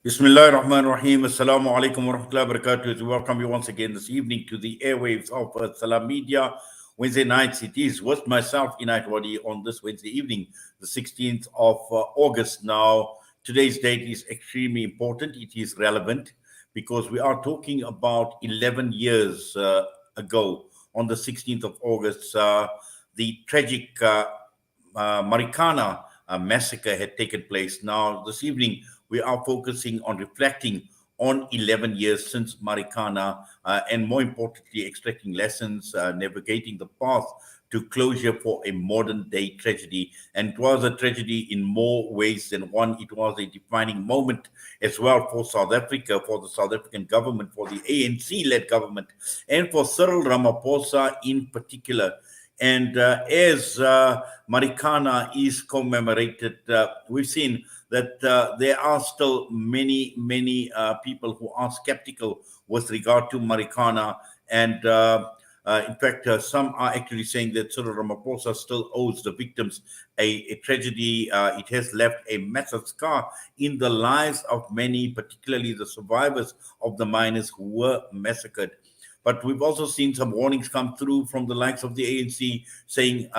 Bismillah ar-Rahman ar-Rahim. Assalamu alaikum wa rahmatullahi wa barakatuh. We welcome you once again this evening to the airwaves of Salam Media. Wednesday nights it is with myself, Inayat Wadi, on this Wednesday evening, the 16th of August. Now, today's date is extremely important. It is relevant because we are talking about 11 years ago, on the 16th of August, the tragic Marikana massacre had taken place. Now, this evening, we are focusing on reflecting on 11 years since Marikana and more importantly, extracting lessons, navigating the path to closure for a modern day tragedy. And it was a tragedy in more ways than one. It was a defining moment as well for South Africa, for the South African government, for the ANC led government, and for Cyril Ramaphosa in particular. And as Marikana is commemorated, we've seen that there are still many people who are skeptical with regard to Marikana. And in fact, some are actually saying that Cyril Ramaphosa still owes the victims a tragedy. It has left a massive scar in the lives of many, particularly the survivors of the miners who were massacred. But we've also seen some warnings come through from the likes of the ANC saying,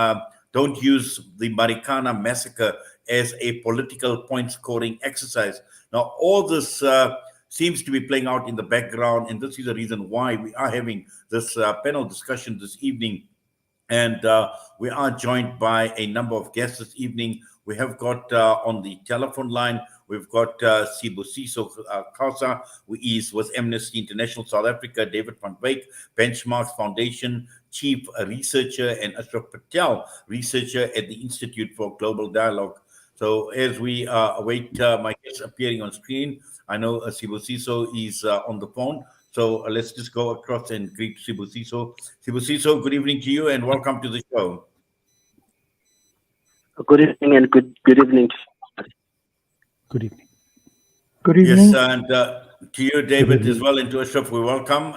don't use the Marikana massacre as a political point scoring exercise. Now, all this seems to be playing out in the background, and this is the reason why we are having this panel discussion this evening. And we are joined by a number of guests this evening. We have got on the telephone line, we've got Sibusiso Khasa, who is with Amnesty International South Africa, David van Wyk, Benchmarks Foundation Chief Researcher, and Ashraf Patel, Researcher at the Institute for Global Dialogue. So as we await my guests appearing on screen, I know Sibusiso is on the phone. So let's just go across and greet Sibusiso. Sibusiso, good evening to you and welcome to the show. Good evening and good evening. Good evening. Good evening. Yes, and to you, David, as well, and to Ashraf, we welcome.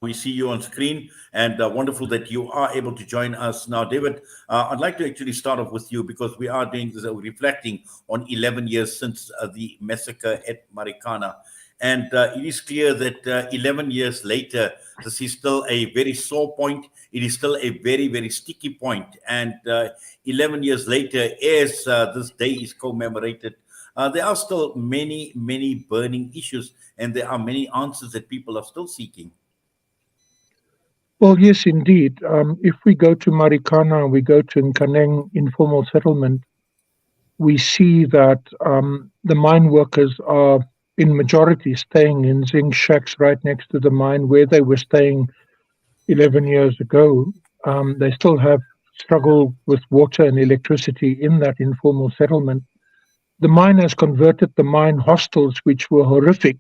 We see you on screen, and wonderful that you are able to join us now. David, I'd like to actually start off with you because we are doing this, reflecting on 11 years since the massacre at Marikana. And it is clear that 11 years later, this is still a very sore point. It is still a very sticky point. And 11 years later, as this day is commemorated, there are still many burning issues, and there are many answers that people are still seeking. Well, yes, indeed. If we go to Marikana, we go to Nkaneng informal settlement, we see that the mine workers are in majority staying in zinc shacks right next to the mine where they were staying 11 years ago. They still have struggle with water and electricity in that informal settlement. The mine has converted the mine hostels, which were horrific.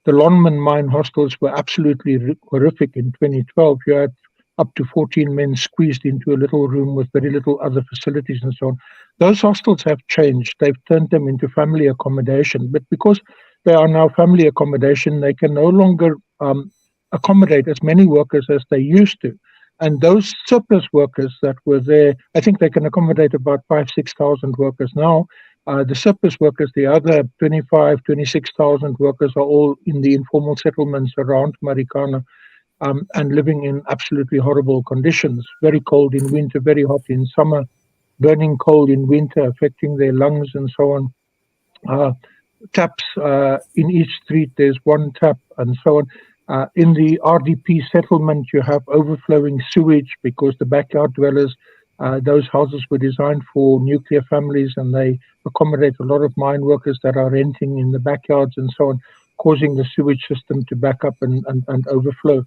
The Lonmin mine hostels were absolutely horrific in 2012. You had up to 14 men squeezed into a little room with very little other facilities and so on. Those hostels have changed. They've turned them into family accommodation. But because they are now family accommodation, they can no longer accommodate as many workers as they used to. And those surplus workers that were there, I think they can accommodate about 6,000 workers now. The surplus workers, the other 26,000 workers are all in the informal settlements around Marikana and living in absolutely horrible conditions. Very cold in winter, very hot in summer, burning cold in winter, affecting their lungs and so on. Taps in each street, there's one tap and so on. In the RDP settlement, you have overflowing sewage because the backyard dwellers, those houses were designed for nuclear families and they accommodate a lot of mine workers that are renting in the backyards and so on, causing the sewage system to back up and overflow.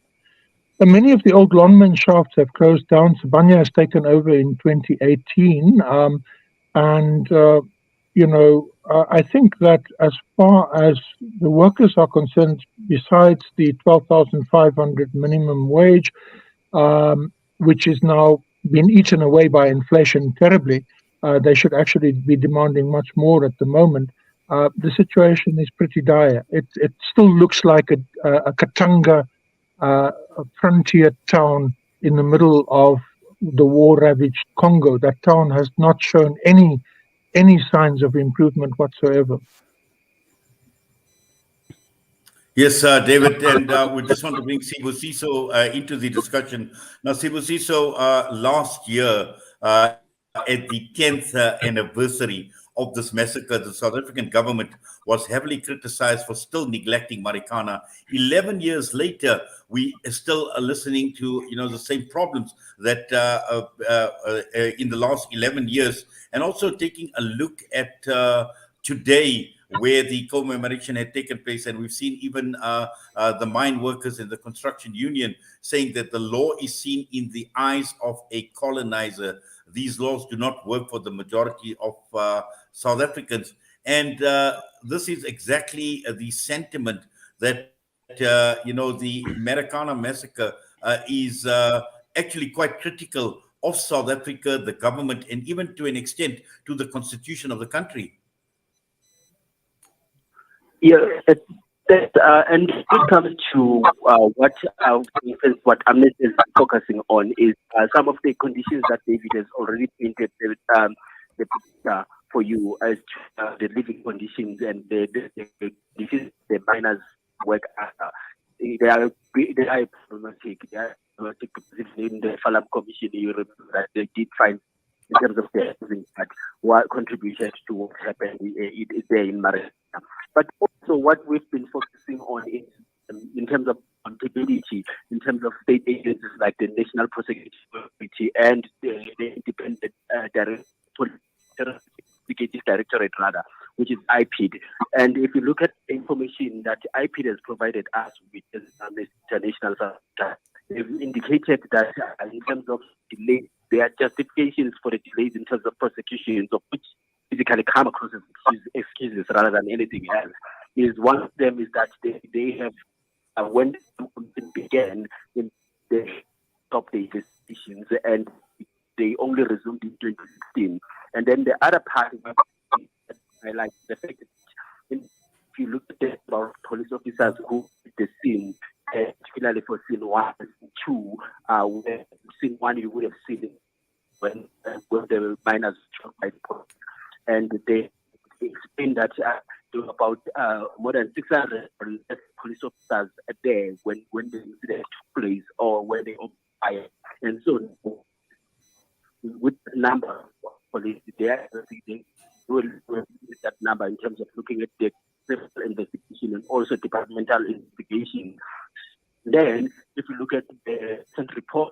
And many of the old Lonmin shafts have closed down. Sibanye has taken over in 2018. I think that as far as the workers are concerned, besides the 12,500 minimum wage, which is now been eaten away by inflation terribly, they should actually be demanding much more at the moment. The situation is pretty dire. It still looks like a Katanga frontier town in the middle of the war-ravaged Congo. That town has not shown any signs of improvement whatsoever. Yes, David, and we just want to bring Sibusiso into the discussion. Now, Sibusiso, last year, at the 10th anniversary of this massacre, the South African government was heavily criticized for still neglecting Marikana. 11 years later, we are still listening to the same problems that in the last 11 years, and also taking a look at today, where the commemoration had taken place. And we've seen even the mine workers in the construction union saying that the law is seen in the eyes of a colonizer. These laws do not work for the majority of South Africans. And this is exactly the sentiment that, the Marikana massacre is actually quite critical of South Africa, the government, and even to an extent to the constitution of the country. Yeah, and it comes to what Amnesty is focusing on is some of the conditions that David has already painted the picture for you as the living conditions and the conditions the miners work under. They are problematic. They are problematic because in the Falam Commission, you remember that they did find in terms of their housing, but what contributed to what happened there in Marikana. But also what we've been focusing on is in terms of accountability, in terms of state agencies like the National Prosecution Authority and the Independent Investigative Directorate, rather, which is IPID. And if you look at the information that IPID has provided us with as international, they've indicated that in terms of delay, there are justifications for the delays in terms of prosecutions, of which basically come across as excuses rather than anything else. Is one of them is that they have when it began in the top the investigations and they only resumed in 2016. And then the other part I like the fact that if you look at the about police officers who at the scene, particularly for scene 1 and 2, where scene 1 you would have seen it when the miners struck by the police. And they explained that there were about more than 600 police officers there when the incident took place or when they opened fire. And so, with the number of police there, they will with that number in terms of looking at the civil investigation and also departmental investigation. Then, if you look at the recent report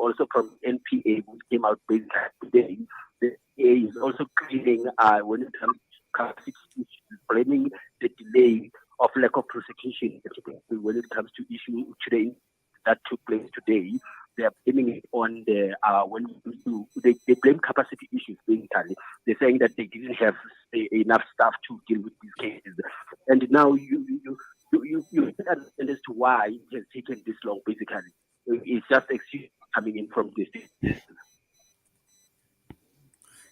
also from NPA, which came out basically today, the NPA is also claiming when it comes to Khasa issues, blaming the delay of lack of prosecution, particularly when it comes to issue today that took place today. They are blaming it on the they blame capacity issues basically. They're saying that they didn't have enough staff to deal with these cases, and now you can understand as to why it has taken this long. Basically, it's just excuse coming in from this.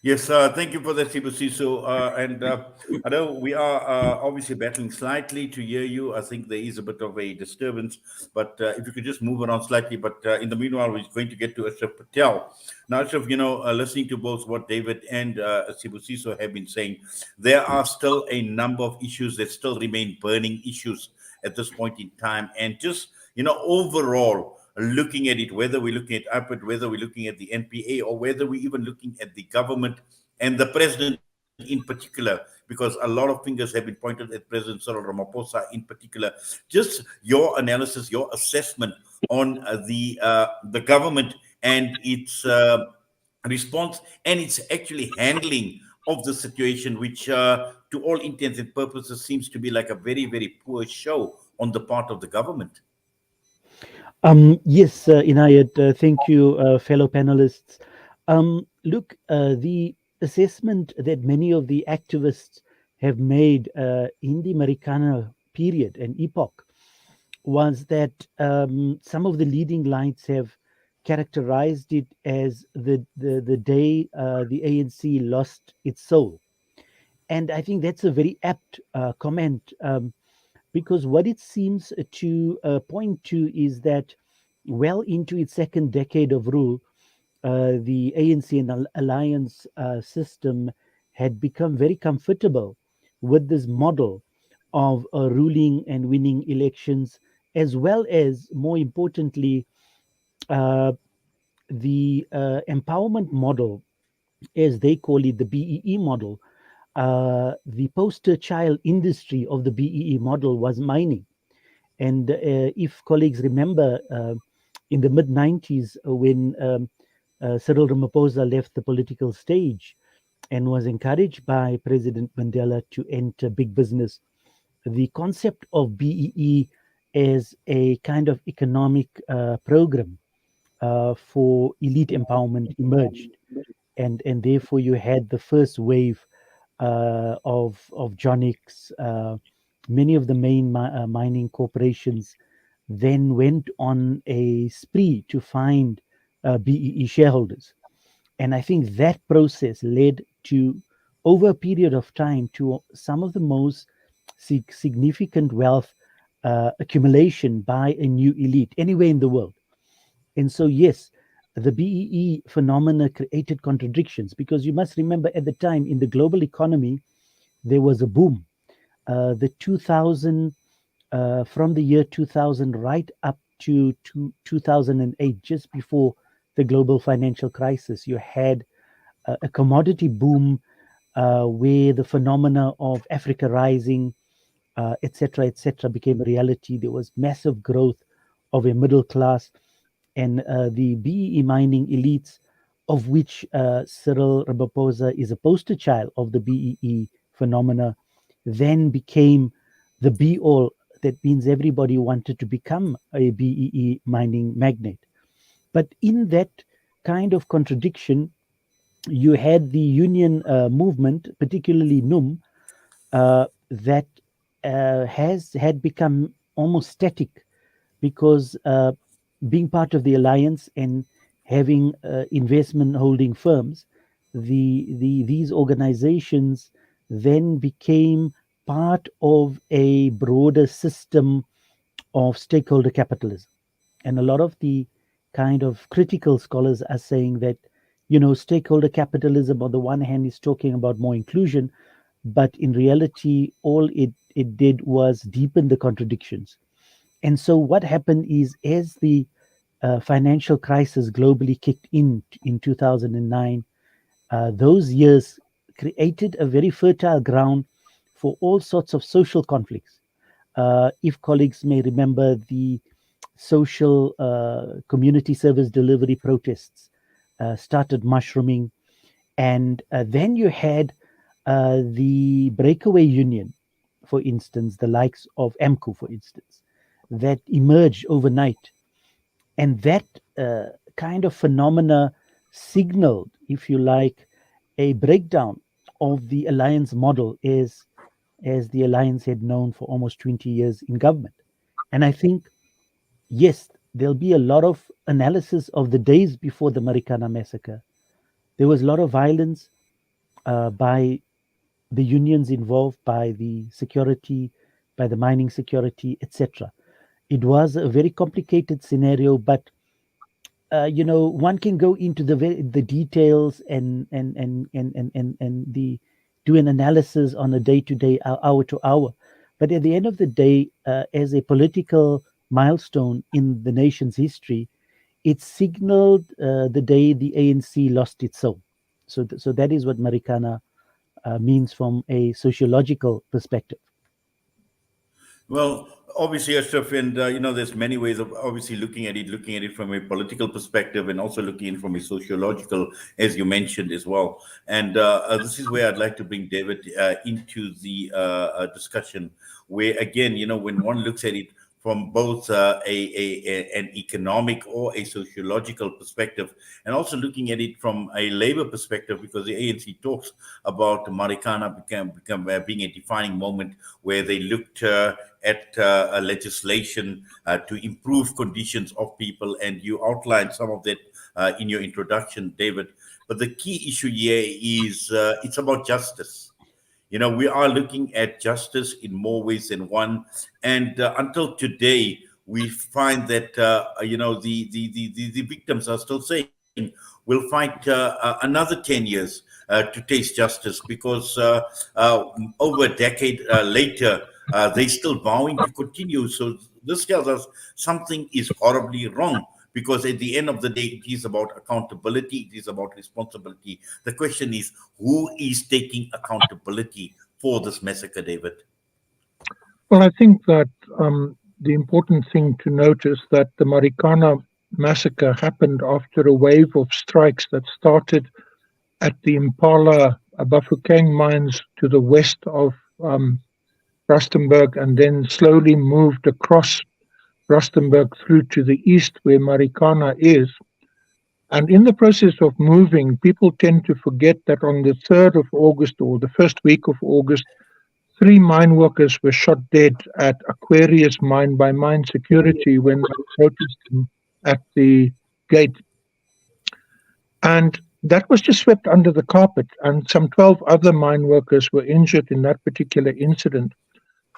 Yes, thank you for that, Sibusiso. And I know we are obviously battling slightly to hear you. I think there is a bit of a disturbance, but if you could just move around slightly. But in the meanwhile, we're going to get to Ashraf Patel. Now, Ashraf, listening to both what David and Sibusiso have been saying, there are still a number of issues that still remain burning issues at this point in time. And just, overall, looking at it, whether we're looking at APID, whether we're looking at the NPA, or whether we're even looking at the government and the president in particular, because a lot of fingers have been pointed at President Cyril Ramaphosa in particular. Just your analysis, your assessment on the government and its response and its actually handling of the situation, which to all intents and purposes seems to be like a very, very poor show on the part of the government. Yes, Inayat, thank you, fellow panelists. Look, the assessment that many of the activists have made in the Marikana period and epoch was that some of the leading lights have characterized it as the day the ANC lost its soul. And I think that's a very apt comment. Because what it seems to point to is that well into its second decade of rule, the ANC and alliance system had become very comfortable with this model of ruling and winning elections, as well as, more importantly, uh, the empowerment model, as they call it, the BEE model. The poster child industry of the BEE model was mining. And if colleagues remember, in the mid 90s, when Cyril Ramaphosa left the political stage and was encouraged by President Mandela to enter big business, the concept of BEE as a kind of economic program for elite empowerment emerged. And therefore, you had the first wave of Jonix. Many of the main mining corporations then went on a spree to find BEE shareholders. And I think that process led to, over a period of time, to some of the most significant wealth accumulation by a new elite anywhere in the world. And so, yes, the BEE phenomena created contradictions, because you must remember, at the time in the global economy, there was a boom. The 2000, from the year 2000 right up to 2008, just before the global financial crisis, you had a commodity boom where the phenomena of Africa rising, etc., became a reality. There was massive growth of a middle class, and the BEE mining elites, of which Cyril Ramaphosa is a poster child of the BEE phenomena, then became the be all. That means everybody wanted to become a BEE mining magnate. But in that kind of contradiction, you had the union movement, particularly NUM, that had become almost static, because being part of the alliance and having investment holding firms, these organizations then became part of a broader system of stakeholder capitalism. And a lot of the kind of critical scholars are saying that, stakeholder capitalism, on the one hand, is talking about more inclusion, but in reality, all it did was deepen the contradictions. And so, what happened is, as the financial crisis globally kicked in 2009, those years created a very fertile ground for all sorts of social conflicts. If colleagues may remember, the social community service delivery protests started mushrooming. And then you had the breakaway union, for instance, the likes of AMCU, for instance, that emerged overnight. And that kind of phenomena signaled, if you like, a breakdown of the alliance model as the alliance had known for almost 20 years in government. And I think, yes, there'll be a lot of analysis of the days before the Marikana massacre. There was a lot of violence by the unions involved, by the security, by the mining security, etc. It was a very complicated scenario, but one can go into the details and the do an analysis on a day to day, hour to hour. But at the end of the day, as a political milestone in the nation's history, it signaled the day the ANC lost its soul. So that is what Marikana means from a sociological perspective. Well, obviously, Ashraf, and there's many ways of obviously looking at it from a political perspective, and also looking at it from a sociological, as you mentioned as well. And this is where I'd like to bring David into the discussion, where again, when one looks at it from both an economic or a sociological perspective, and also looking at it from a labor perspective, because the ANC talks about Marikana being a defining moment where they looked at a legislation to improve conditions of people, and you outlined some of that in your introduction, David. But the key issue here is it's about justice. We are looking at justice in more ways than one, and until today, we find that the victims are still saying we'll fight another 10 years to taste justice, because over a decade later, they're still vowing to continue. So this tells us something is horribly wrong, because at the end of the day, it is about accountability, it is about responsibility. The question is, who is taking accountability for this massacre, David? Well, I think that the important thing to note is that the Marikana massacre happened after a wave of strikes that started at the Impala Bafokeng mines to the west of Rustenburg, and then slowly moved across Rustenburg through to the east where Marikana is. And in the process of moving, people tend to forget that on the 3rd of August, or the first week of August, 3 mine workers were shot dead at Aquarius mine by mine security when they protested at the gate. And that was just swept under the carpet, and some 12 other mine workers were injured in that particular incident.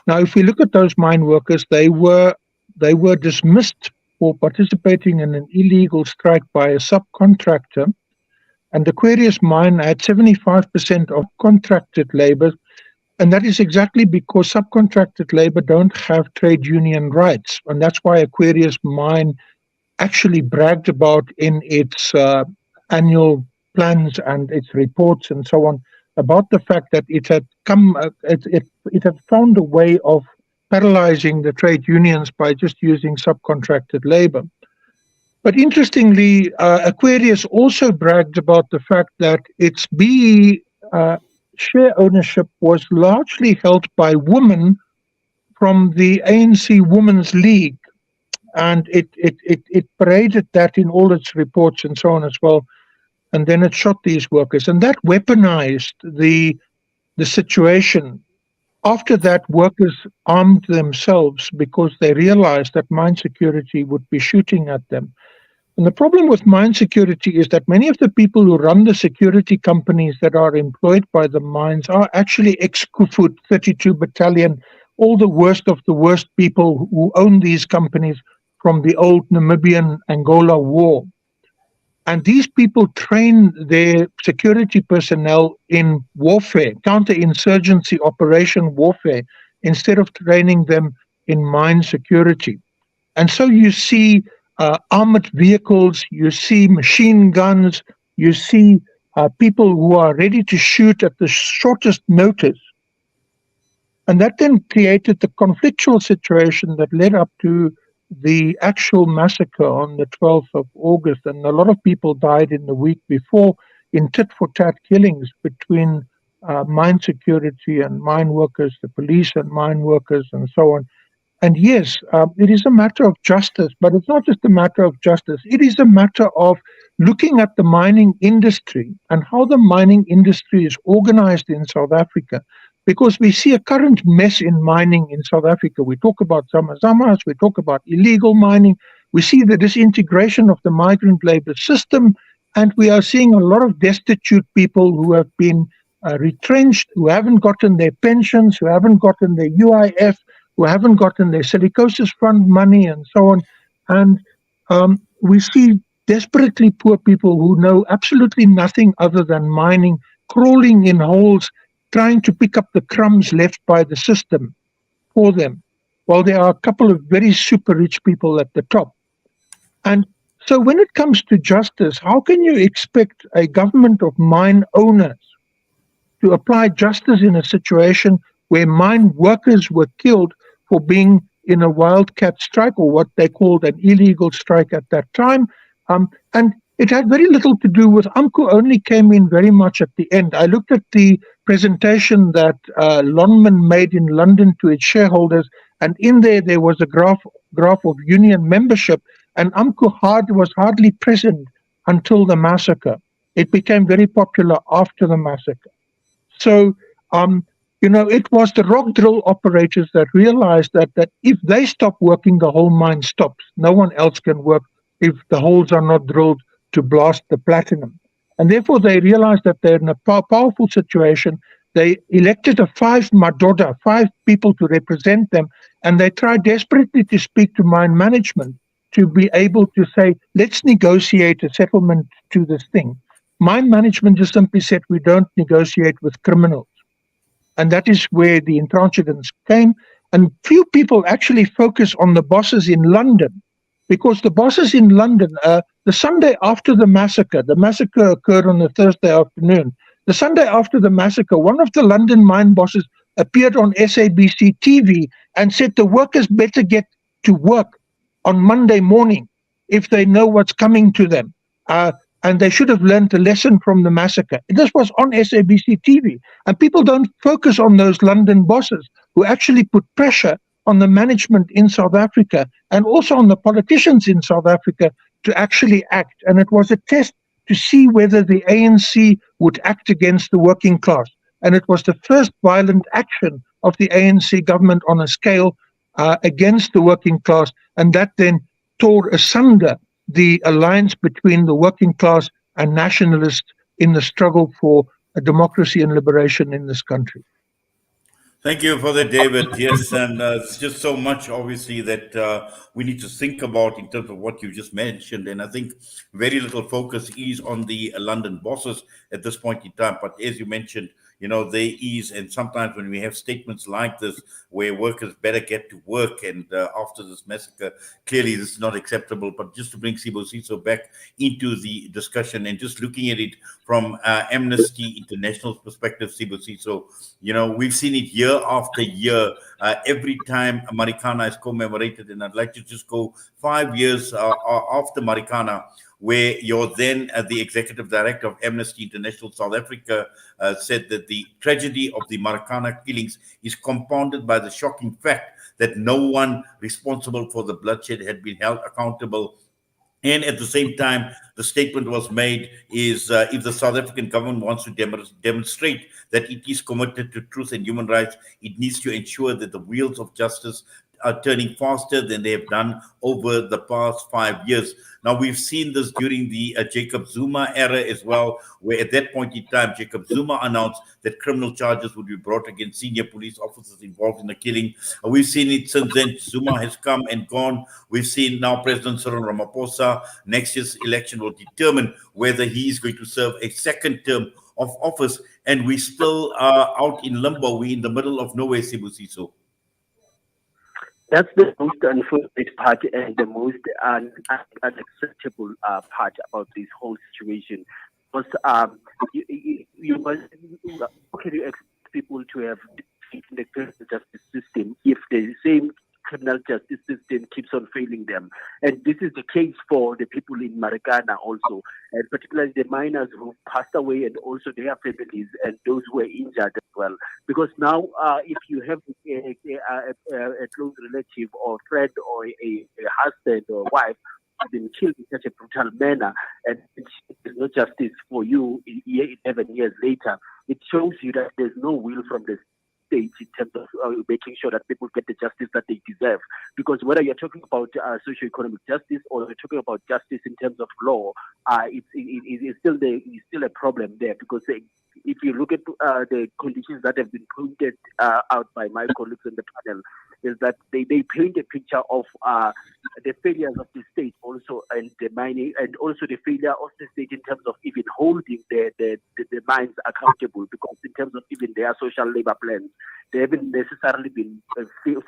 Now, if we look at those mine workers, they were dismissed for participating in an illegal strike by a subcontractor, and the Aquarius mine had 75% of contracted labor, and that is exactly because subcontracted labor don't have trade union rights, and that's why Aquarius mine actually bragged about in its annual plans and its reports and so on about the fact that it had found a way of paralyzing the trade unions by just using subcontracted labor. But interestingly, Aquarius also bragged about the fact that its BE share ownership was largely held by women from the ANC Women's League, and it paraded that in all its reports and so on as well. And then it shot these workers, and that weaponized the situation. After that, workers armed themselves because they realized that mine security would be shooting at them. And the problem with mine security is that many of the people who run the security companies that are employed by the mines are actually ex-Kufut 32 Battalion, all the worst of the worst people who own these companies from the old Namibian-Angola war. And these people train their security personnel in warfare, counterinsurgency operation warfare, instead of training them in mine security. And so you see armored vehicles, you see machine guns, you see people who are ready to shoot at the shortest notice. And that then created the conflictual situation that led up to the actual massacre on the 12th of August, and a lot of people died in the week before in tit-for-tat killings between mine security and mine workers, the police and mine workers, and so on. And yes, it is a matter of justice, but it's not just a matter of justice. It is a matter of looking at the mining industry and how the mining industry is organized in South Africa. Because we see a current mess in mining in South Africa. We talk about zamazamas, we talk about illegal mining, we see the disintegration of the migrant labor system, and we are seeing a lot of destitute people who have been retrenched, who haven't gotten their pensions, who haven't gotten their UIF, who haven't gotten their silicosis fund money, and so on. And we see desperately poor people who know absolutely nothing other than mining, crawling in holes, trying to pick up the crumbs left by the system for them, while there are a couple of very super rich people at the top. And so when it comes to justice, how can you expect a government of mine owners to apply justice in a situation where mine workers were killed for being in a wildcat strike, or what they called an illegal strike at that time? And it had very little to do with AMCU, only came in very much at the end. I looked at the presentation that Lonman made in London to its shareholders, and in there was a graph of union membership, and AMCU was hardly present until the massacre. It became very popular after the massacre. So, it was the rock drill operators that realized that if they stop working, the whole mine stops. No one else can work if the holes are not drilled to blast the platinum. And therefore they realized that they're in a powerful situation. They elected 5 people to represent them, and they tried desperately to speak to mine management to be able to say, let's negotiate a settlement to this thing. Mine management just simply said, we don't negotiate with criminals. And that is where the intransigence came. And few people actually focus on the bosses in London, because the bosses in London, the Sunday after the massacre occurred on a Thursday afternoon. The Sunday after the massacre, one of the London mine bosses appeared on SABC TV and said the workers better get to work on Monday morning if they know what's coming to them. And they should have learned a lesson from the massacre. This was on SABC TV. And people don't focus on those London bosses who actually put pressure on the management in South Africa and also on the politicians in South Africa to actually act. And it was a test to see whether the ANC would act against the working class. And it was the first violent action of the ANC government on a scale against the working class. And that then tore asunder the alliance between the working class and nationalists in the struggle for democracy and liberation in this country. Thank you for that, David. Yes, and it's just so much, obviously, that we need to think about in terms of what you just mentioned. And I think very little focus is on the London bosses at this point in time. But as you mentioned, there is, and sometimes when we have statements like this, where workers better get to work, and after this massacre, clearly this is not acceptable. But just to bring Sibusiso back into the discussion and just looking at it from Amnesty International's perspective, Sibusiso, we've seen it year after year, every time Marikana is commemorated. And I'd like to just go 5 years after Marikana, where you're then the executive director of Amnesty International South Africa said that the tragedy of the Marikana killings is compounded by the shocking fact that no one responsible for the bloodshed had been held accountable. And at the same time, the statement was made is if the South African government wants to demonstrate that it is committed to truth and human rights, it needs to ensure that the wheels of justice are turning faster than they have done over the past 5 years. Now, we've seen this during the Jacob Zuma era as well, where at that point in time, Jacob Zuma announced that criminal charges would be brought against senior police officers involved in the killing. We've seen it since then. Zuma has come and gone. We've seen now President Cyril Ramaphosa. Next year's election will determine whether he is going to serve a second term of office. And we still are out in limbo. We're in the middle of nowhere, Sibusiso. That's the most unfortunate part and the most unacceptable part about this whole situation. Because you must, how can you expect people to have the criminal justice system if the same criminal justice system keeps on failing them? And this is the case for the people in Marikana also, and particularly the miners who passed away and also their families and those who were injured as well. Because now, if you have a close relative or friend or a husband or wife been killed in such a brutal manner, and there's no justice for you 11 years later, it shows you that there's no will from the state in terms of making sure that people get the justice that they deserve. Because whether you're talking about socio-economic justice or you're talking about justice in terms of law, it's still a problem there. Because if you look at the conditions that have been pointed out by my colleagues in the panel, is that they paint a picture of the failures of the state also, and the mining, and also the failure of the state in terms of even holding the mines accountable, because in terms of even their social labor plans, they haven't necessarily been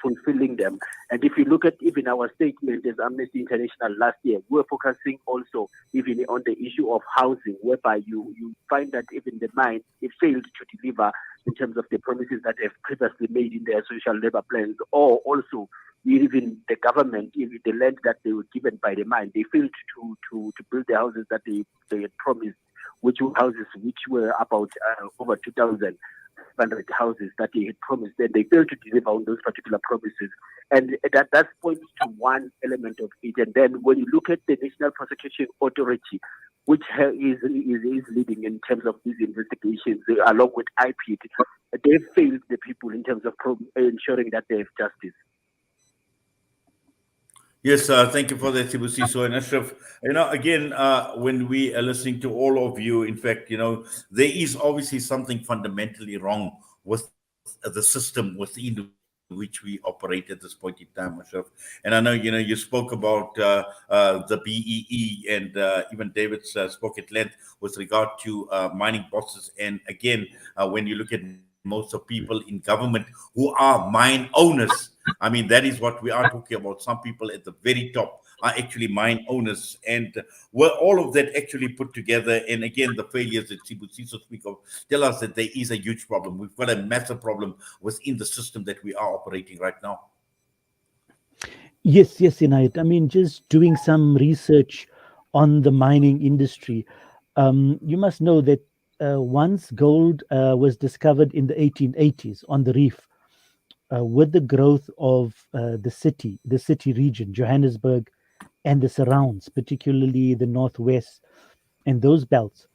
fulfilling them. And if you look at even our statement as Amnesty International last year, we're focusing also even on the issue of housing, whereby you find that even the mine, it failed to deliver in terms of the promises that they've previously made in their social labor plans, or also even the government, even the land that they were given by the mine, they failed to build the houses that they had promised, which were about over 2,500 houses that they had promised, and they failed to deliver on those particular promises. And that points to one element of it. And then when you look at the National Prosecution Authority, which is leading in terms of these investigations, along with IPID, they've failed the people in terms of ensuring that they have justice. Yes, thank you for that, Sibusiso and Ashraf. Again, when we are listening to all of you, in fact, there is obviously something fundamentally wrong with the system within which we operate at this point in time, Ashraf. And I know, you spoke about the BEE, and even David spoke at length with regard to mining bosses. And again, when you look at most of people in government who are mine owners. I mean, that is what we are talking about. Some people at the very top are actually mine owners. And were all of that actually put together, and again, the failures that Sibusiso speak of tell us that there is a huge problem. We've got a massive problem within the system that we are operating right now. Yes, yes, Inayat. I mean, just doing some research on the mining industry, you must know that once gold was discovered in the 1880s on the reef, with the growth of the city region, Johannesburg, and the surrounds, particularly the northwest and those belts.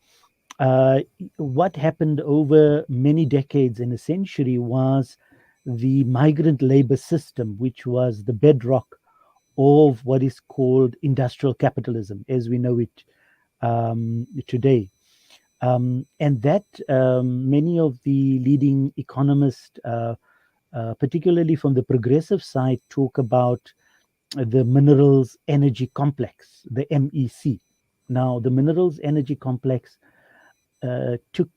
Uh, what happened over many decades and a century was the migrant labor system, which was the bedrock of what is called industrial capitalism as we know it today. And that many of the leading economists, particularly from the progressive side, talk about the minerals energy complex, the MEC. Now, the minerals energy complex took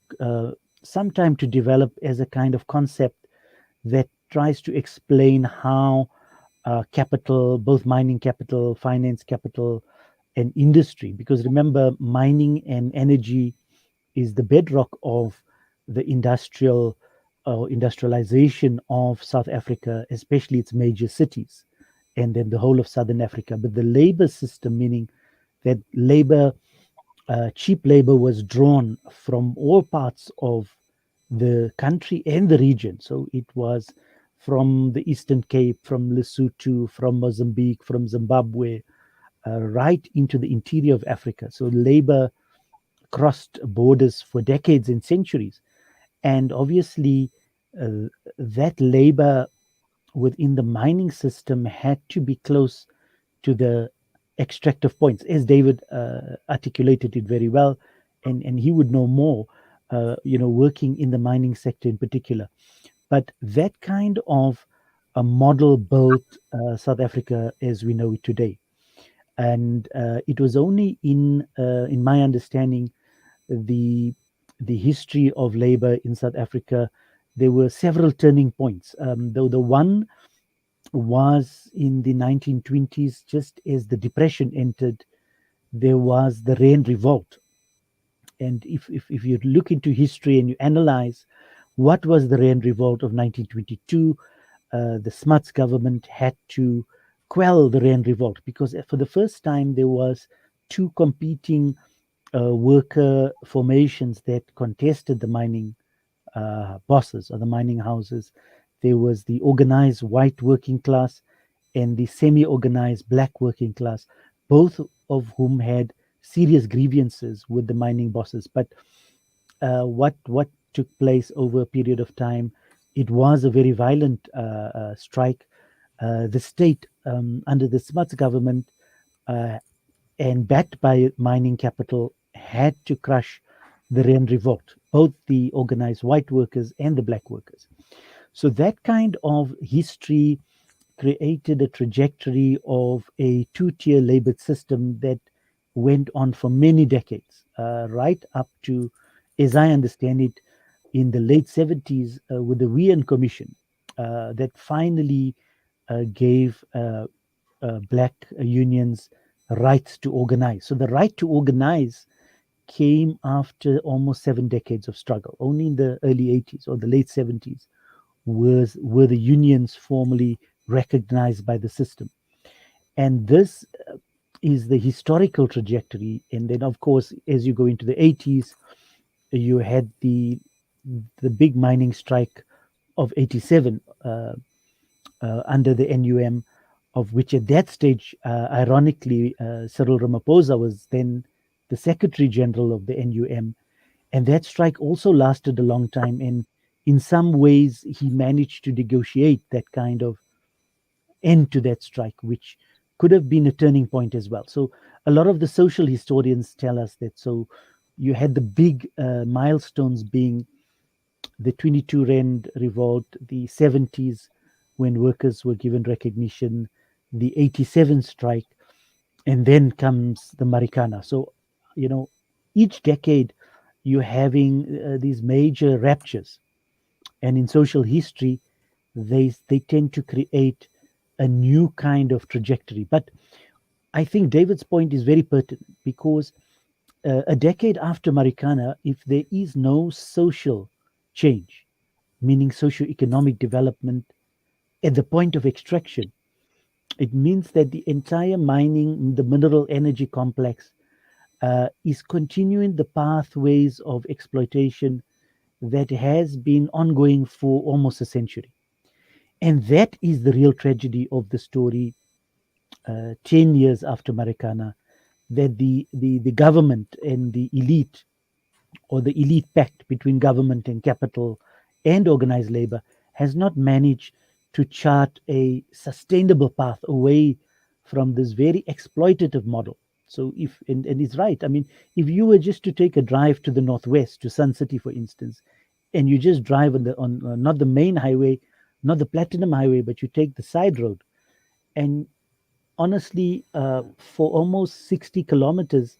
some time to develop as a kind of concept that tries to explain how capital, both mining capital, finance capital, and industry, because remember, mining and energy is the bedrock of the industrialization of South Africa, especially its major cities, and then the whole of Southern Africa. But the labor system, meaning that cheap labor was drawn from all parts of the country and the region. So it was from the Eastern Cape, from Lesotho, from Mozambique, from Zimbabwe, right into the interior of Africa. So labor crossed borders for decades and centuries. And obviously, that labor within the mining system had to be close to the extractive points, as David articulated it very well, and he would know more, working in the mining sector in particular. But that kind of a model built South Africa as we know it today. And it was only in my understanding, the history of labor in South Africa, there were several turning points. Though the one was in the 1920s, just as the Depression entered, there was the Rain Revolt. And if you look into history and you analyze what was the Rain Revolt of 1922, the Smuts government had to quell the Rain Revolt because for the first time there was two competing worker formations that contested the mining bosses or the mining houses. There was the organized white working class and the semi-organized black working class, both of whom had serious grievances with the mining bosses. But what took place over a period of time, it was a very violent strike. The state, under the Smuts government and backed by mining capital, had to crush the Rain Revolt, both the organized white workers and the black workers. So that kind of history created a trajectory of a two-tier labor system that went on for many decades, right up to, as I understand it, in the late 70s with the Wien Commission that finally gave black unions rights to organize. So the right to organize came after almost 7 decades of struggle. Only in the early 80s or the late 70s were the unions formally recognized by the system. And this is the historical trajectory. And then, of course, as you go into the 80s, you had the big mining strike of 87 under the NUM, of which at that stage, ironically, Cyril Ramaphosa was then the Secretary General of the NUM. And that strike also lasted a long time. And in some ways, he managed to negotiate that kind of end to that strike, which could have been a turning point as well. So a lot of the social historians tell us that. So you had the big milestones being the 22 Rand revolt, the 70s when workers were given recognition, the 87 strike, and then comes the Marikana. So, each decade you're having these major raptures. And in social history, they tend to create a new kind of trajectory. But I think David's point is very pertinent because a decade after Marikana, if there is no social change, meaning socio-economic development at the point of extraction, it means that the entire mining, the mineral energy complex, is continuing the pathways of exploitation that has been ongoing for almost a century. And that is the real tragedy of the story 10 years after Marikana, that the government and the elite, or the elite pact between government and capital and organized labor, has not managed to chart a sustainable path away from this very exploitative model. So and it's right. I mean, if you were just to take a drive to the northwest, to Sun City, for instance, and you just drive on not the main highway, not the Platinum Highway, but you take the side road, and honestly, for almost 60 kilometers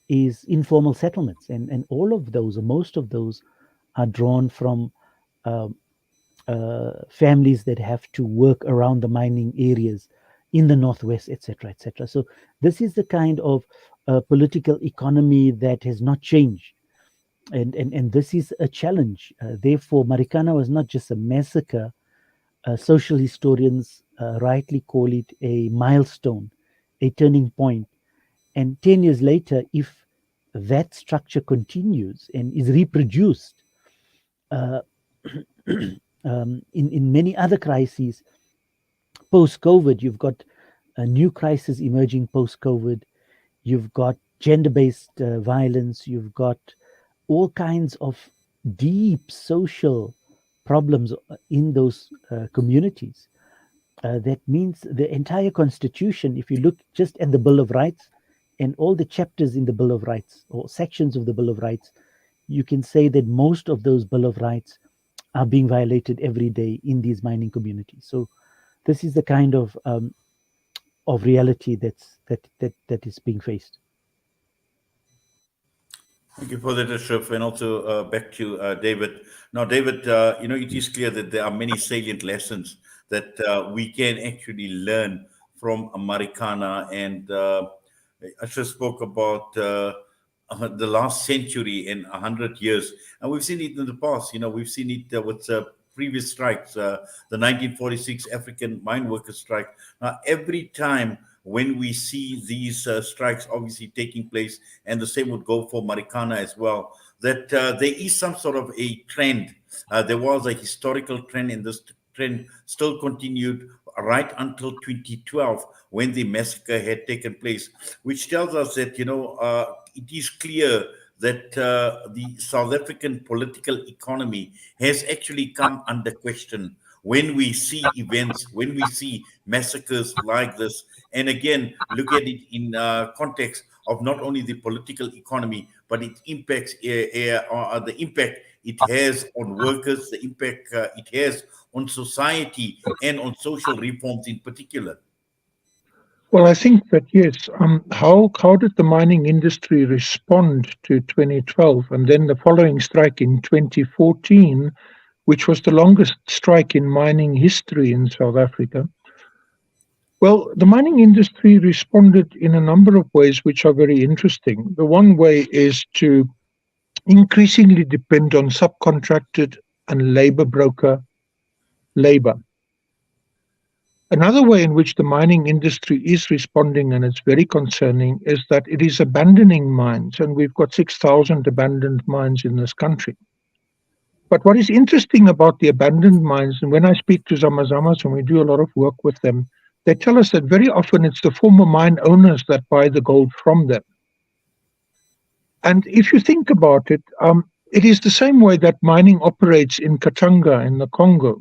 is informal settlements, and all of those, or most of those, are drawn from families that have to work around the mining areas in the northwest, etc., etc. So this is the kind of political economy that has not changed, and this is a challenge. Therefore, Marikana was not just a massacre. Social historians rightly call it a milestone, a turning point. And 10 years later, if that structure continues and is reproduced in many other crises, post-COVID, you've got a new crisis emerging post-COVID. You've got gender-based violence. You've got all kinds of deep social problems in those communities. That means the entire constitution, if you look just at the Bill of Rights and all the chapters in the Bill of Rights or sections of the Bill of Rights, you can say that most of those Bill of Rights are being violated every day in these mining communities. So this is the kind of reality that is being faced. Thank you for that, Ashraf, and also back to David. Now, David, it is clear that there are many salient lessons that we can actually learn from Marikana, and Ashraf spoke about the last century and 100 years, and we've seen it in the past. We've seen it with previous strikes, the 1946 African mine workers strike. Now, every time when we see these strikes obviously taking place, and the same would go for Marikana as well, that there is some sort of a trend. There was a historical trend, and this trend still continued right until 2012 when the massacre had taken place, which tells us that, it is clear that the South African political economy has actually come under question when we see events, when we see massacres like this. And again, look at it in context of not only the political economy, but it impacts the impact it has on workers, the impact it has on society and on social reforms in particular. Well, I think that yes. How did the mining industry respond to 2012 and then the following strike in 2014, which was the longest strike in mining history in South Africa? Well, the mining industry responded in a number of ways which are very interesting. The one way is to increasingly depend on subcontracted and labor broker labor. Another way in which the mining industry is responding, and it's very concerning, is that it is abandoning mines, and we've got 6,000 abandoned mines in this country. But what is interesting about the abandoned mines, and when I speak to Zamazamas and we do a lot of work with them, they tell us that very often it's the former mine owners that buy the gold from them. And if you think about it, it is the same way that mining operates in Katanga in the Congo.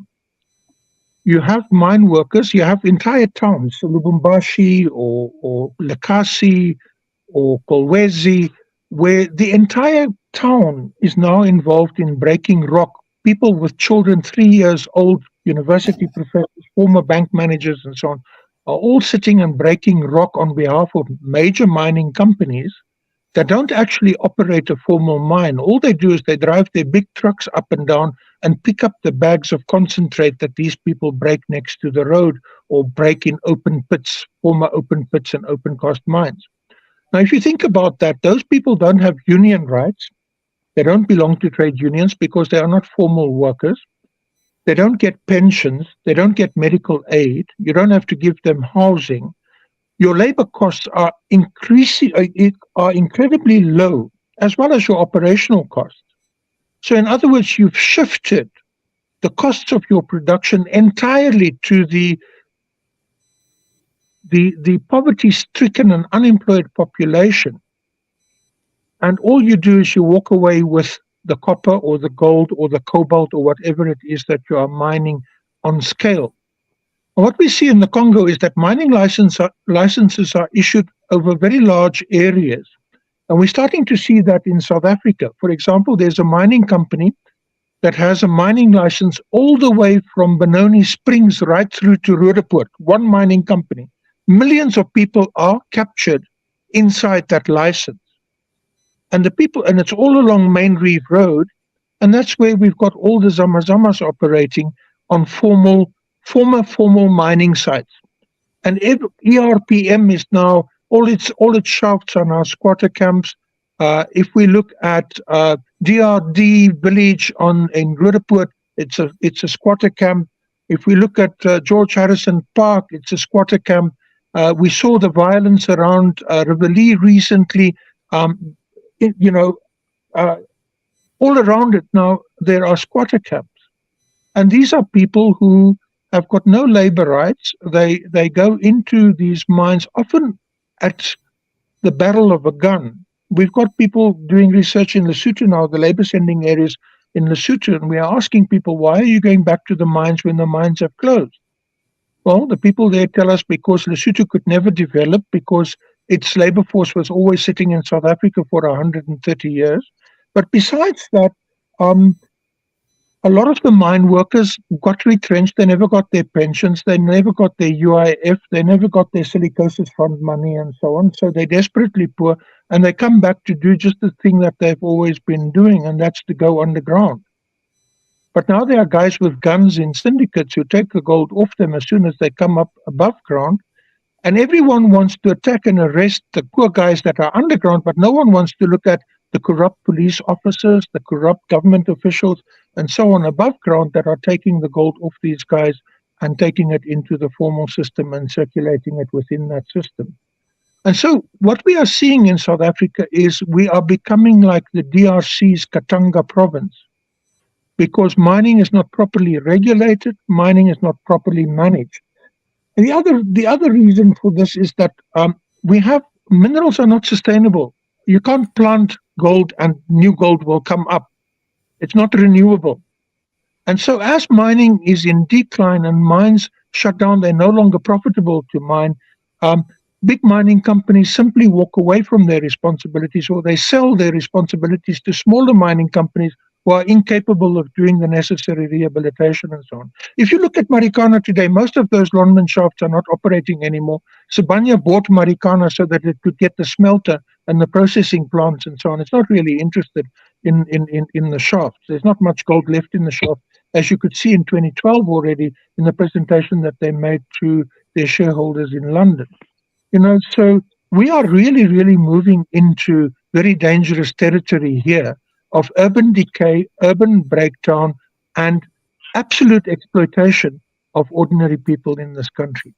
You have mine workers, you have entire towns, Lubumbashi or Lekasi or Kolwezi, where the entire town is now involved in breaking rock. People with children 3 years old, university professors, former bank managers and so on, are all sitting and breaking rock on behalf of major mining companies that don't actually operate a formal mine. All they do is they drive their big trucks up and down and pick up the bags of concentrate that these people break next to the road or break in open pits, former open pits and open cast mines. Now, if you think about that, those people don't have union rights. They don't belong to trade unions because they are not formal workers. They don't get pensions. They don't get medical aid. You don't have to give them housing. Your labor costs are incredibly low, as well as your operational costs. So, in other words, you've shifted the costs of your production entirely to the poverty-stricken and unemployed population. And all you do is you walk away with the copper or the gold or the cobalt or whatever it is that you are mining on scale. And what we see in the Congo is that mining licenses are issued over very large areas. And we're starting to see that in South Africa. For example, there's a mining company that has a mining license all the way from Benoni Springs right through to Roodepoort, one mining company. Millions of people are captured inside that license. And it's all along Main Reef Road, and that's where we've got all the Zamazamas operating on former formal mining sites. And ERPM is now all its shafts are now squatter camps. If we look at DRD village in Roodepoort, it's a squatter camp. If we look at George Harrison Park, it's a squatter camp. We saw the violence around Riverlee recently. All around it now, there are squatter camps. And these are people who have got no labor rights. They go into these mines often at the barrel of a gun. We've got people doing research in Lesotho now, the labor sending areas in Lesotho, and we are asking people, why are you going back to the mines when the mines have closed? Well, the people there tell us because Lesotho could never develop because its labor force was always sitting in South Africa for 130 years. But besides that, a lot of the mine workers got retrenched. They never got their pensions. They never got their UIF. They never got their silicosis fund money and so on. So they're desperately poor, and they come back to do just the thing that they've always been doing, and that's to go underground. But now there are guys with guns in syndicates who take the gold off them as soon as they come up above ground. And everyone wants to attack and arrest the poor guys that are underground, but no one wants to look at the corrupt police officers, the corrupt government officials, and so on above ground that are taking the gold off these guys and taking it into the formal system and circulating it within that system. And so what we are seeing in South Africa is we are becoming like the DRC's Katanga province, because mining is not properly regulated, mining is not properly managed. And the other reason for this is that minerals are not sustainable. You can't plant gold and new gold will come up. It's not renewable. And so as mining is in decline and mines shut down, they're no longer profitable to mine, big mining companies simply walk away from their responsibilities, or they sell their responsibilities to smaller mining companies who are incapable of doing the necessary rehabilitation and so on. If you look at Marikana today, most of those Lonmin shafts are not operating anymore. Sibanye bought Marikana so that it could get the smelter and the processing plants and so on. It's not really interested in the shafts. There's not much gold left in the shaft, as you could see in 2012 already in the presentation that they made to their shareholders in London. So we are really, really moving into very dangerous territory here of urban decay, urban breakdown, and absolute exploitation of ordinary people in this country.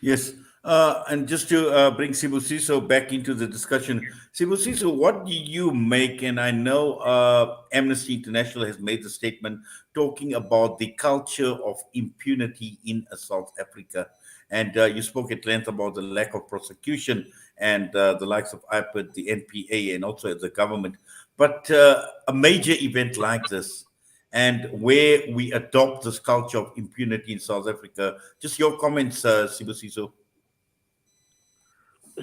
Yes. And just to bring Sibusiso back into the discussion, Sibusiso, what do you make? And I know Amnesty International has made a statement talking about the culture of impunity in South Africa. And you spoke at length about the lack of prosecution and the likes of IPID, the NPA, and also the government. But a major event like this, and where we adopt this culture of impunity in South Africa, just your comments, Sibusiso.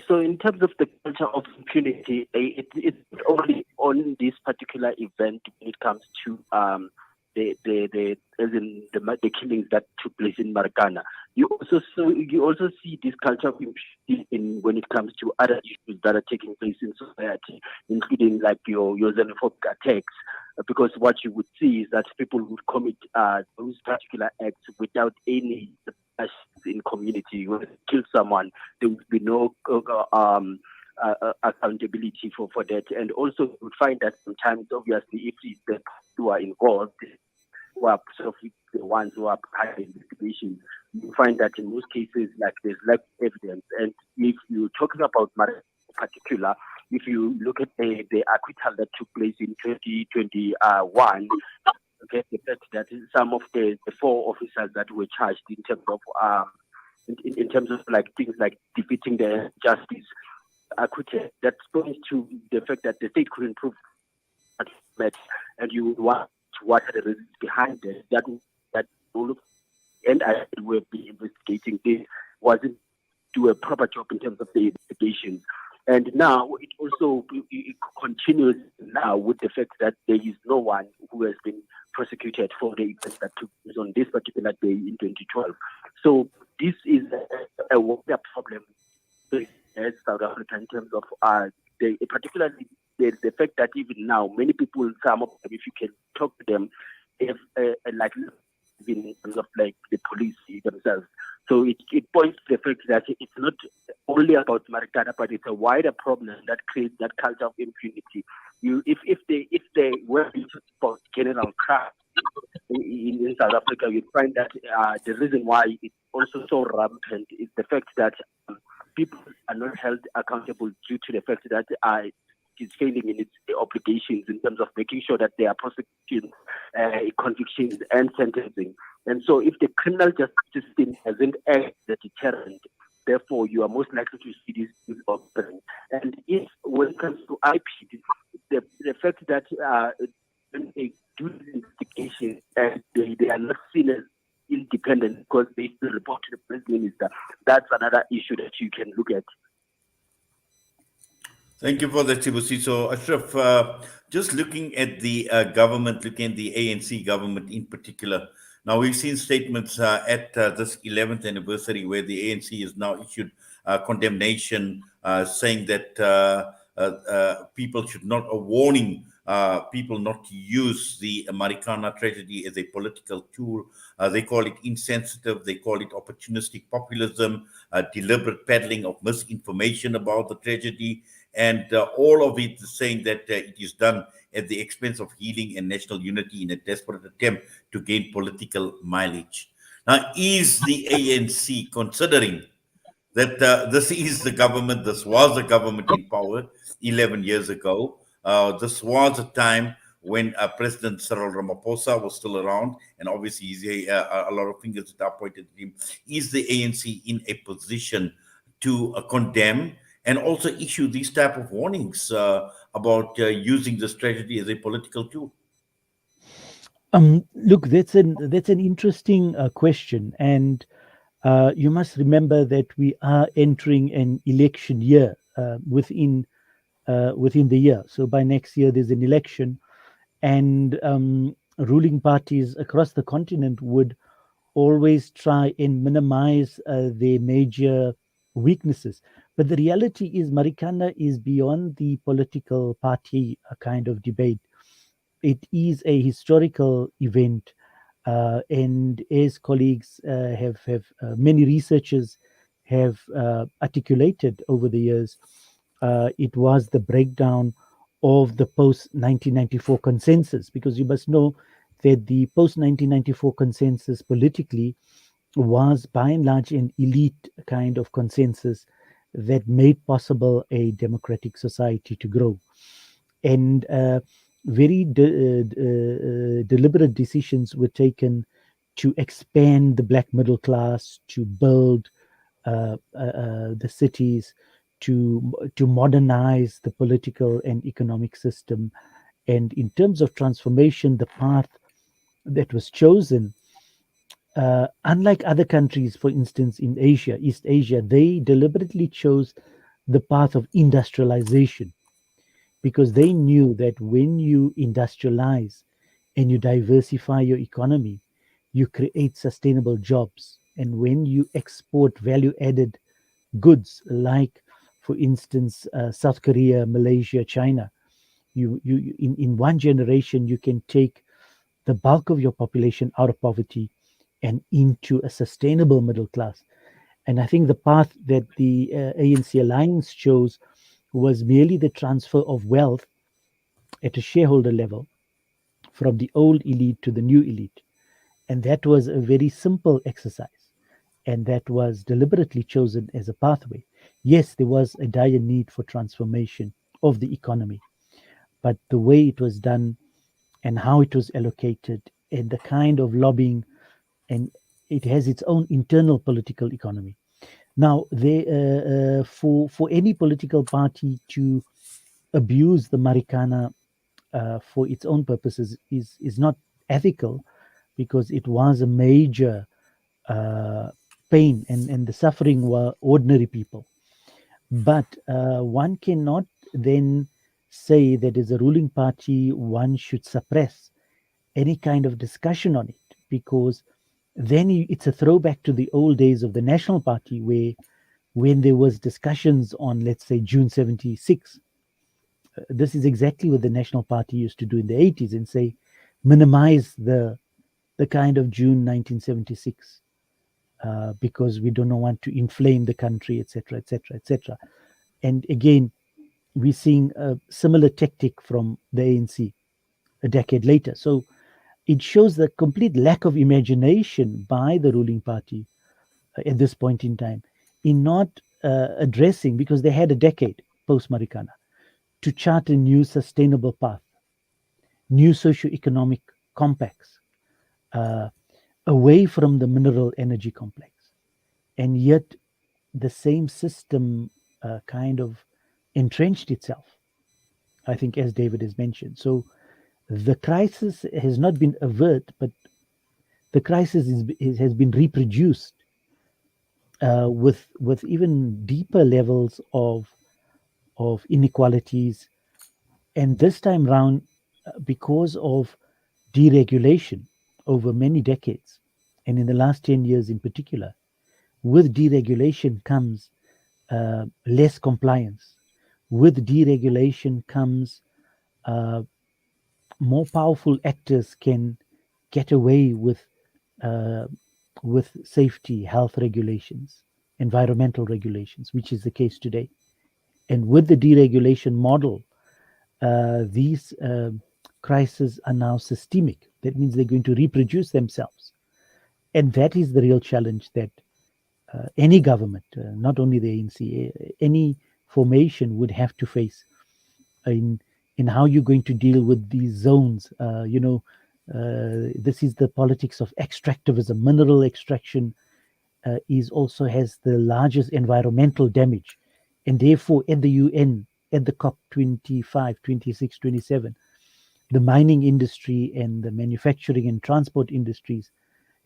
So in terms of the culture of impunity, it's not only on this particular event when it comes to the killings that took place in Marikana. You also see this culture of impunity in when it comes to other issues that are taking place in society, including like your xenophobic attacks. Because what you would see is that people would commit those particular acts without any in community. When they kill someone, there would be no accountability for that. And also, you would find that sometimes, obviously, if it's the who are involved, who are sort of the ones who are behind the investigation, you find that in most cases, like there's lack of evidence. And if you're talking about Marikana in particular, if you look at the acquittal that took place in 2021, okay, the fact that some of the 4 officers that were charged in terms of in terms of like things like defeating the justice acquitted, that points to the fact that the state couldn't prove that met, and you would want what are the reasons behind it. That all of and I will be investigating this wasn't do a proper job in terms of the investigation. And now it also it continues now with the fact that there is no one who has been prosecuted for the events that took place on this particular day in 2012. So this is a wider problem as South Africa in terms of particularly the fact that even now many people, some of them, if you can talk to them, have like in terms of like the police themselves. So it points to the fact that it's not only about Marikana, but it's a wider problem that creates that culture of impunity. If they were to talk about general crime in South Africa, you'd find that the reason why it's also so rampant is the fact that people are not held accountable due to the fact that it is failing in its obligations in terms of making sure that there are prosecutions, convictions, and sentencing. And so if the criminal justice system hasn't acted as a deterrent, therefore you are most likely to see this occurring. And if, when it comes to IP, the fact that when they do the investigation and they are not seen as independent because they still report to the prime minister, that's another issue that you can look at. Thank you for that, Sibusiso. Ashraf, just looking at the government, looking at the ANC government in particular. Now, we've seen statements at this 11th anniversary where the ANC has now issued condemnation saying that people should not, a warning people not to use the Marikana tragedy as a political tool. They call it insensitive, they call it opportunistic populism, deliberate peddling of misinformation about the tragedy, and all of it saying that it is done at the expense of healing and national unity in a desperate attempt to gain political mileage. Now, is the ANC considering that this is the government, this was the government in power 11 years ago? This was a time when President Cyril Ramaphosa was still around, and obviously he's a lot of fingers that are pointed at him. Is the ANC in a position to condemn and also issue these type of warnings about using this tragedy as a political tool? Look, that's an interesting question, and you must remember that we are entering an election year within the year. So by next year, there's an election, and ruling parties across the continent would always try and minimize their major weaknesses. But the reality is, Marikana is beyond the political party kind of debate. It is a historical event, and as colleagues have many researchers have articulated over the years, it was the breakdown of the post-1994 consensus, because you must know that the post-1994 consensus politically was by and large an elite kind of consensus that made possible a democratic society to grow. And very deliberate decisions were taken to expand the black middle class, to build the cities, to modernize the political and economic system. And in terms of transformation, the path that was chosen, unlike other countries, for instance, in Asia, East Asia, they deliberately chose the path of industrialization, because they knew that when you industrialize and you diversify your economy, you create sustainable jobs. And when you export value-added goods, like, for instance, South Korea, Malaysia, China, in one generation, you can take the bulk of your population out of poverty and into a sustainable middle class. And I think the path that the ANC alliance chose was merely the transfer of wealth at a shareholder level from the old elite to the new elite. And that was a very simple exercise. And that was deliberately chosen as a pathway. Yes, there was a dire need for transformation of the economy, but the way it was done and how it was allocated and the kind of lobbying, and it has its own internal political economy. Now, for any political party to abuse the Marikana for its own purposes is not ethical, because it was a major pain, and the suffering were ordinary people. But one cannot then say that as a ruling party, one should suppress any kind of discussion on it, because then it's a throwback to the old days of the National Party, where when there was discussions on, let's say, June 76, this is exactly what the National Party used to do in the 80s, and say, minimize the kind of June 1976, because we don't want to inflame the country, etc., etc., etc. And again, we're seeing a similar tactic from the ANC a decade later. So it shows the complete lack of imagination by the ruling party at this point in time in not addressing, because they had a decade post Marikana to chart a new sustainable path, new socio-economic compacts, away from the mineral energy complex. And yet the same system kind of entrenched itself, I think, as David has mentioned. So the crisis has not been averted, but the crisis has been reproduced with even deeper levels of inequalities. And this time round, because of deregulation over many decades, and in the last 10 years in particular, with deregulation comes less compliance. With deregulation comes more powerful actors can get away with safety, health regulations, environmental regulations, which is the case today. And with the deregulation model, these crises are now systemic. That means they're going to reproduce themselves. And that is the real challenge that any government, not only the ANC, any formation would have to face in how you're going to deal with these zones. This is the politics of extractivism. Mineral extraction also has the largest environmental damage. And therefore, at the UN, at the COP 25, 26, 27, the mining industry and the manufacturing and transport industries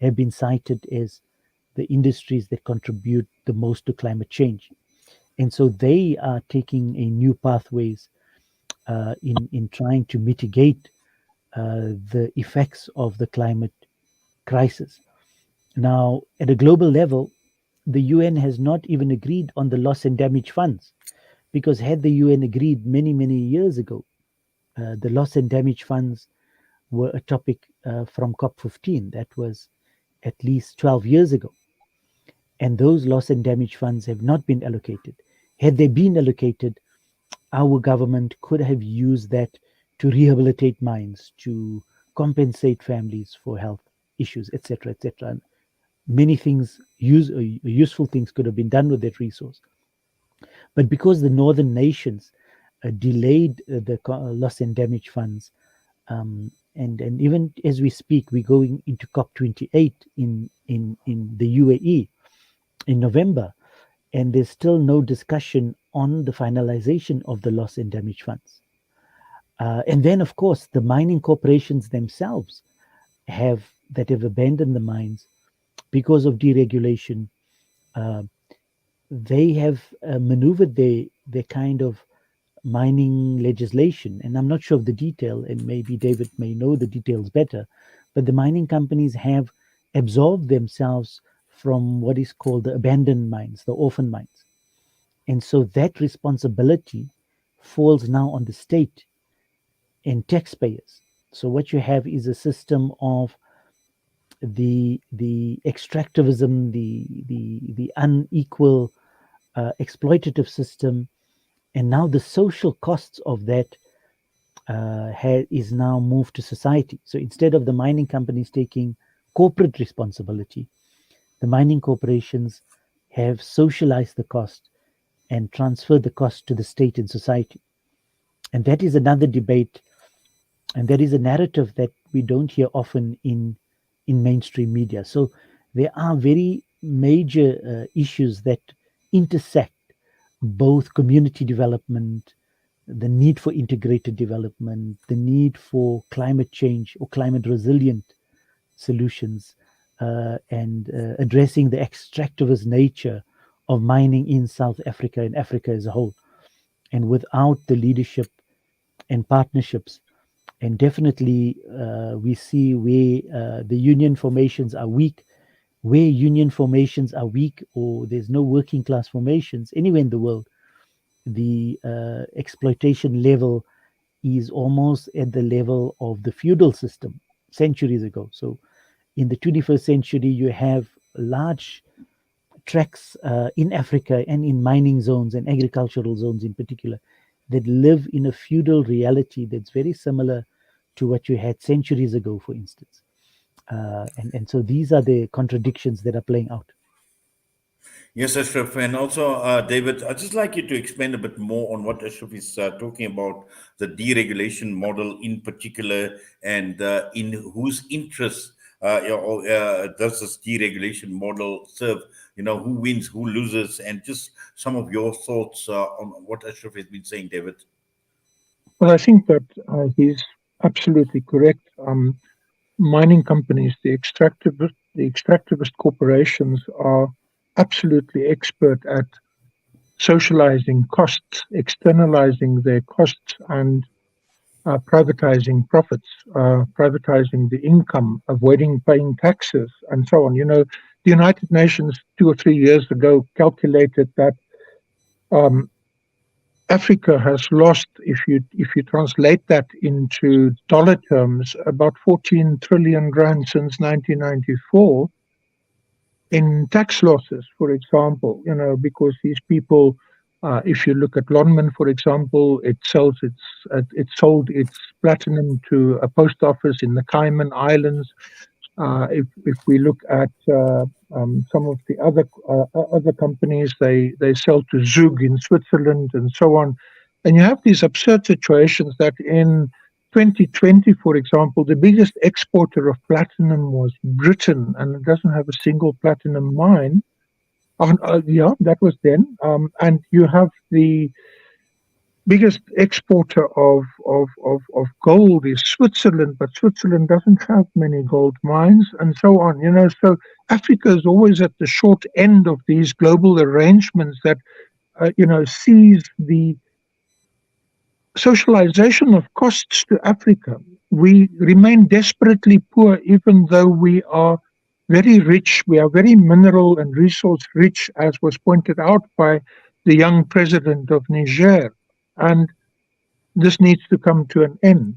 have been cited as the industries that contribute the most to climate change. And so they are taking a new pathways in trying to mitigate the effects of the climate crisis. Now, at a global level, the UN has not even agreed on the loss and damage funds, because had the UN agreed many, many years ago, the loss and damage funds were a topic from COP15. That was at least 12 years ago. And those loss and damage funds have not been allocated. Had they been allocated, our government could have used that to rehabilitate mines, to compensate families for health issues, etc., etc. And many things, useful things could have been done with that resource. But because the northern nations delayed the loss and damage funds, and even as we speak, we're going into COP28 in the UAE in November, and there's still no discussion on the finalization of the loss and damage funds. And then, of course, the mining corporations themselves have abandoned the mines because of deregulation. They have maneuvered their kind of mining legislation, and I'm not sure of the detail, and maybe David may know the details better, but the mining companies have absolved themselves from what is called the abandoned mines, the orphan mines. And so that responsibility falls now on the state and taxpayers. So what you have is a system of the extractivism, the unequal exploitative system, and now the social costs of that is now moved to society. So instead of the mining companies taking corporate responsibility, the mining corporations have socialized the cost and transferred the cost to the state and society. And that is another debate, and that is a narrative that we don't hear often in mainstream media. So there are very major issues that intersect both community development, the need for integrated development, the need for climate change or climate resilient solutions, and addressing the extractivist nature of mining in South Africa and Africa as a whole. And without the leadership and partnerships, and definitely we see where the union formations are weak, where union formations are weak, or there's no working class formations anywhere in the world, the exploitation level is almost at the level of the feudal system centuries ago. So in the 21st century, you have large tracts in Africa and in mining zones and agricultural zones in particular that live in a feudal reality that's very similar to what you had centuries ago, for instance. And so these are the contradictions that are playing out. Yes, Ashraf. And also, David, I'd just like you to expand a bit more on what Ashraf is talking about, the deregulation model in particular, and in whose interest does this deregulation model serve? Who wins, who loses, and just some of your thoughts on what Ashraf has been saying, David. Well, I think that he's absolutely correct. Mining companies, the extractivist corporations are absolutely expert at socializing costs, externalizing their costs, and privatizing profits, privatizing the income, avoiding paying taxes, and so on. The United Nations 2 or 3 years ago calculated that Africa has lost, if you translate that into dollar terms, about 14 trillion rand since 1994 in tax losses, for example. Because these people, if you look at Lonmin, for example, it sold its platinum to a post office in the Cayman Islands. If we look at some of the other companies, they sell to Zug in Switzerland and so on. And you have these absurd situations that in 2020, for example, the biggest exporter of platinum was Britain, and it doesn't have a single platinum mine. That was then. And you have the biggest exporter of gold is Switzerland, but Switzerland doesn't have many gold mines, and so on. So Africa is always at the short end of these global arrangements that sees the socialization of costs to Africa. We remain desperately poor, even though we are very rich. We are very mineral and resource rich, as was pointed out by the young president of Niger. And this needs to come to an end.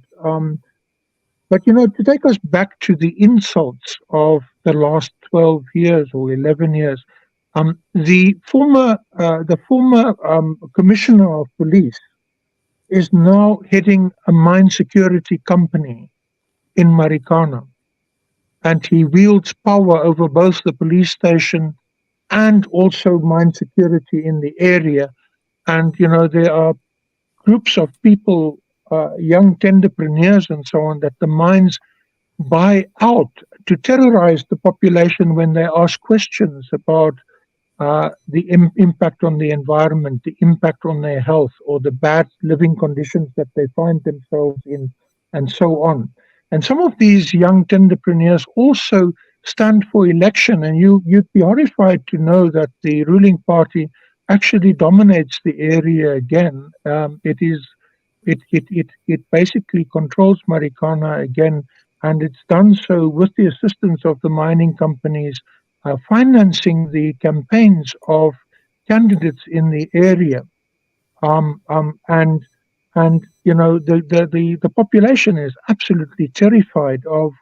But to take us back to the insults of the last 12 years or 11 years, the former commissioner of police is now heading a mine security company in Marikana. And he wields power over both the police station and also mine security in the area. And, there are groups of people, young tenderpreneurs and so on, that the mines buy out to terrorize the population when they ask questions about the impact on the environment, the impact on their health, or the bad living conditions that they find themselves in, and so on. And some of these young tenderpreneurs also stand for election, and you'd be horrified to know that the ruling party actually dominates the area again. It basically controls Marikana again, and it's done so with the assistance of the mining companies financing the campaigns of candidates in the area. And the population is absolutely terrified of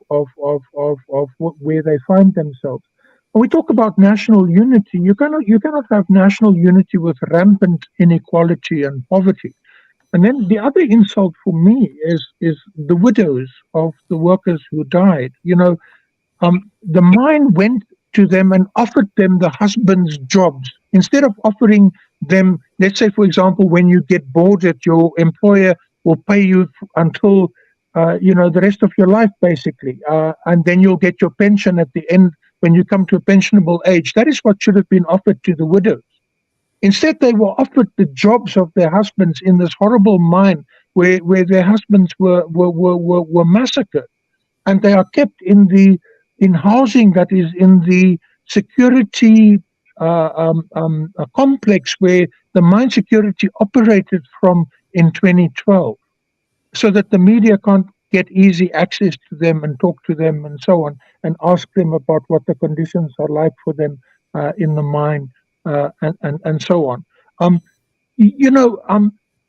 where they find themselves. When we talk about national unity, you cannot have national unity with rampant inequality and poverty. And then the other insult for me is the widows of the workers who died. The mine went to them and offered them the husband's jobs instead of offering them, let's say, for example, when you get bored, that your employer will pay you until the rest of your life, basically, and then you'll get your pension at the end when you come to a pensionable age. That is what should have been offered to the widows. Instead, they were offered the jobs of their husbands in this horrible mine where their husbands were massacred, and they are kept in housing that is in the security a complex where the mine security operated from in 2012, so that the media can't get easy access to them and talk to them and so on, and ask them about what the conditions are like for them in the mine and so on.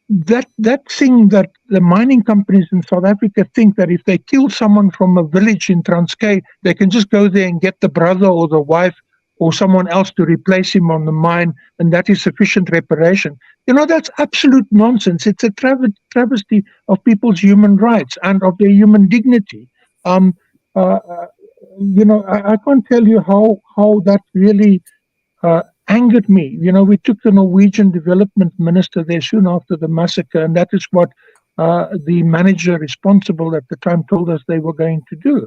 That thing that the mining companies in South Africa think that if they kill someone from a village in Transkei, they can just go there and get the brother or the wife or someone else to replace him on the mine, and that is sufficient reparation. That's absolute nonsense. It's a travesty of people's human rights and of their human dignity. I can't tell you how that really angered me. We took the Norwegian development minister there soon after the massacre, and that is what the manager responsible at the time told us they were going to do.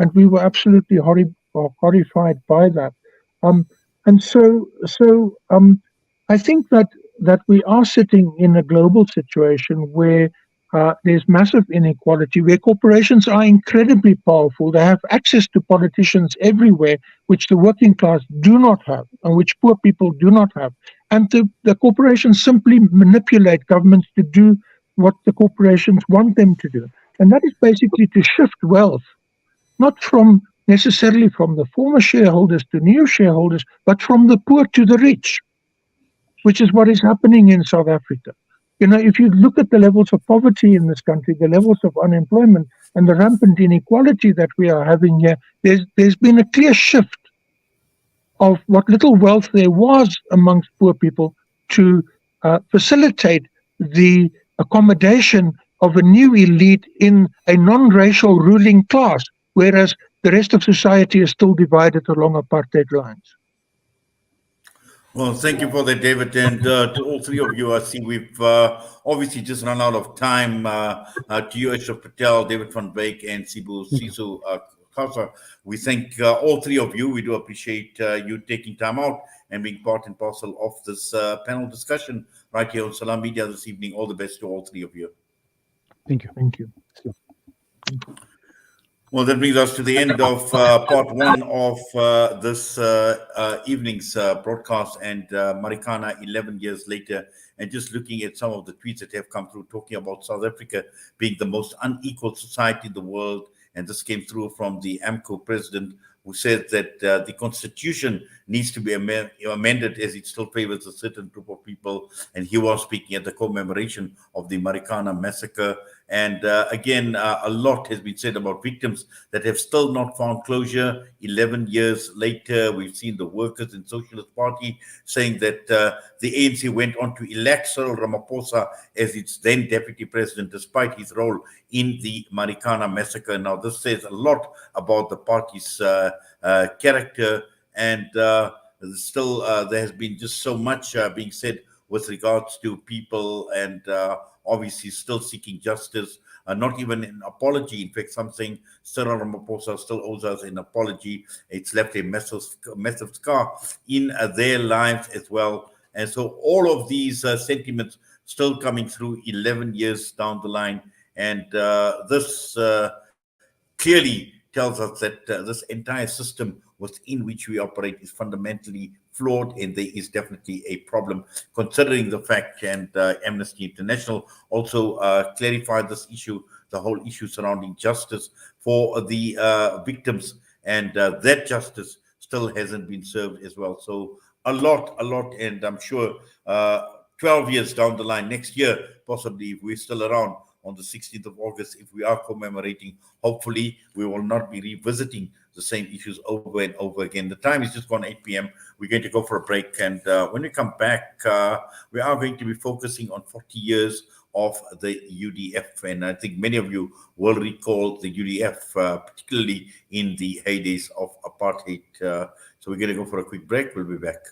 And we were absolutely horrified by that. And so I think that we are sitting in a global situation where there's massive inequality, where corporations are incredibly powerful. They have access to politicians everywhere, which the working class do not have, and which poor people do not have. And the corporations simply manipulate governments to do what the corporations want them to do. And that is basically to shift wealth, not necessarily from the former shareholders to new shareholders, but from the poor to the rich, which is what is happening in South Africa. If you look at the levels of poverty in this country, the levels of unemployment, and the rampant inequality that we are having here, there's been a clear shift of what little wealth there was amongst poor people to facilitate the accommodation of a new elite in a non-racial ruling class, whereas the rest of society is still divided along apartheid lines. Well, thank you for that, David. And to all three of you, I see we've obviously just run out of time. To you, Ashraf Patel, David van Wyk, and Sibusiso Khasa, we thank all three of you. We do appreciate you taking time out and being part and parcel of this panel discussion right here on Salam Media this evening. All the best to all three of you. Thank you. Thank you. Well, that brings us to the end of part one of this evening's broadcast, and Marikana 11 years later, and just looking at some of the tweets that have come through talking about South Africa being the most unequal society in the world. And this came through from the AMCO president, who said that the constitution needs to be amended as it still favors a certain group of people. And he was speaking at the commemoration of the Marikana massacre. And again, a lot has been said about victims that have still not found closure. 11 years later, we've seen the Workers' and Socialist Party saying that the ANC went on to elect Cyril Ramaphosa as its then deputy president, despite his role in the Marikana massacre. Now, this says a lot about the party's character, and still there has been just so much being said with regards to people, and obviously still seeking justice, not even an apology. In fact, something Cyril Ramaphosa still owes us an apology. It's left a massive scar in their lives as well. And so all of these sentiments still coming through 11 years down the line. And this clearly tells us that this entire system within which we operate is fundamentally flawed, and there is definitely a problem, considering the fact, and Amnesty International also clarified this issue, the whole issue surrounding justice for the victims, and that justice still hasn't been served as well. So a lot, and I'm sure 12 years down the line, next year, possibly, if we're still around on the 16th of August, if we are commemorating, hopefully we will not be revisiting the same issues over and over again. The time is just gone 8 p.m. We're going to go for a break. And when we come back, we are going to be focusing on 40 years of the UDF. And I think many of you will recall the UDF, particularly in the heydays of apartheid. So we're going to go for a quick break. We'll be back.